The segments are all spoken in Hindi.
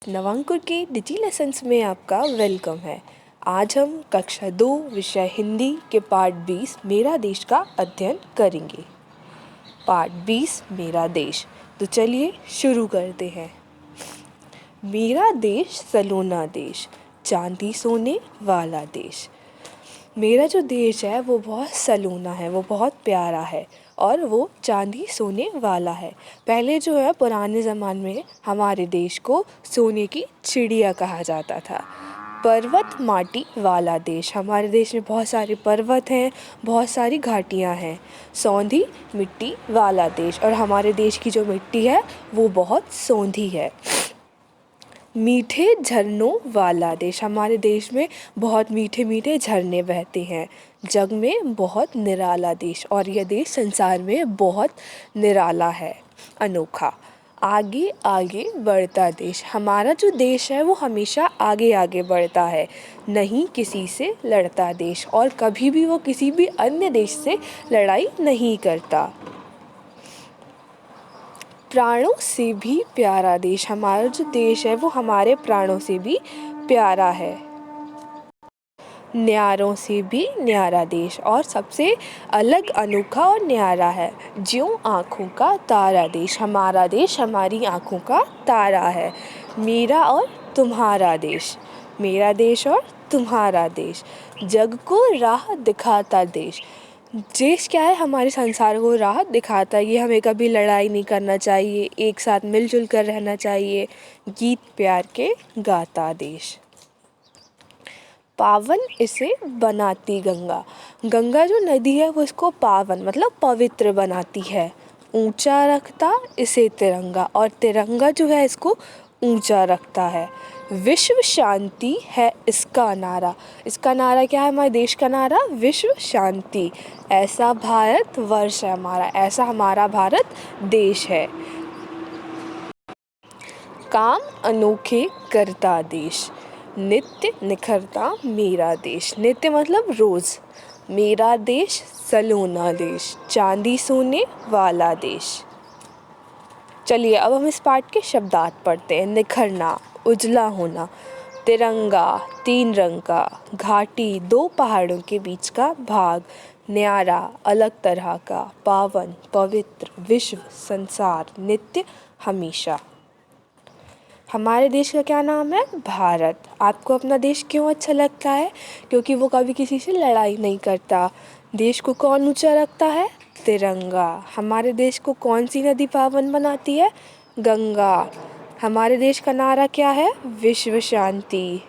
नवांकुर के डिजी लेसन्स में आपका वेलकम है। आज हम कक्षा 2 विषय हिंदी के पाठ 20 मेरा देश का अध्ययन करेंगे। पाठ 20 मेरा देश। तो चलिए शुरू करते हैं। मेरा देश सलोना देश, चांदी सोने वाला देश। मेरा जो देश है वो बहुत सलोना है, वो बहुत प्यारा है और वो चांदी सोने वाला है। पहले जो है पुराने ज़माने में हमारे देश को सोने की चिड़िया कहा जाता था। पर्वत माटी वाला देश, हमारे देश में बहुत सारे पर्वत हैं, बहुत सारी घाटियाँ हैं। सौंधी मिट्टी वाला देश, और हमारे देश की जो मिट्टी है वो बहुत सौंधी है। मीठे झरनों वाला देश, हमारे देश में बहुत मीठे मीठे झरने बहते हैं। जग में बहुत निराला देश, और यह देश संसार में बहुत निराला है, अनोखा। आगे आगे बढ़ता देश, हमारा जो देश है वो हमेशा आगे आगे बढ़ता है, नहीं किसी से लड़ता देश, और कभी भी वो किसी भी अन्य देश से लड़ाई नहीं करता। प्राणों से भी प्यारा देश, हमारा जो देश है वो हमारे प्राणों से भी प्यारा है। न्यारों से भी न्यारा देश, और सबसे अलग अनोखा और न्यारा है। ज्यों आँखों का तारा देश, हमारा देश हमारी आँखों का तारा है। मेरा और तुम्हारा देश, मेरा देश और तुम्हारा देश। जग को राह दिखाता देश, देश क्या है, हमारे संसार को राह दिखाता है। ये हमें कभी लड़ाई नहीं करना चाहिए, एक साथ मिलजुल कर रहना चाहिए। गीत प्यार के गाता देश। पावन इसे बनाती गंगा, गंगा जो नदी है वो इसको पावन मतलब पवित्र बनाती है। ऊंचा रखता इसे तिरंगा, और तिरंगा जो है इसको ऊंचा रखता है। विश्व शांति है इसका नारा, इसका नारा क्या है, हमारे देश का नारा विश्व शांति। ऐसा भारत वर्ष है हमारा, ऐसा हमारा भारत देश है। काम अनोखे करता देश, नित्य निखरता मेरा देश। नित्य मतलब रोज़। मेरा देश सलोना देश, चांदी सोने वाला देश। चलिए अब हम इस पाठ के शब्दार्थ पढ़ते हैं। निखरना, उजला होना। तिरंगा, 3 रंग का। घाटी, 2 पहाड़ों के बीच का भाग। न्यारा, अलग तरह का। पावन, पवित्र। विश्व, संसार। नित्य, हमेशा। हमारे देश का क्या नाम है? भारत। आपको अपना देश क्यों अच्छा लगता है? क्योंकि वो कभी किसी से लड़ाई नहीं करता। देश को कौन ऊंचा रखता है? तिरंगा। हमारे देश को कौन सी नदी पावन बनाती है? गंगा। हमारे देश का नारा क्या है? विश्व शांति।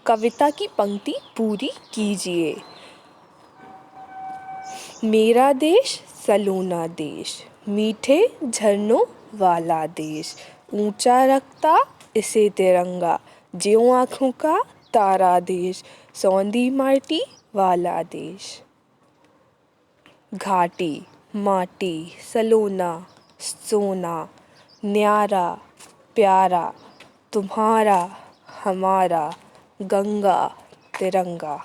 कविता की पंक्ति पूरी कीजिए। मेरा देश सलोना देश, मीठे झरनों वाला देश। ऊंचा रखता इसे तिरंगा, ज्यों आँखों का तारा देश। सौंधी माटी वाला देश। घाटी, माटी, सलोना, सोना, न्यारा, प्यारा, तुम्हारा, हमारा, गंगा, तिरंगा।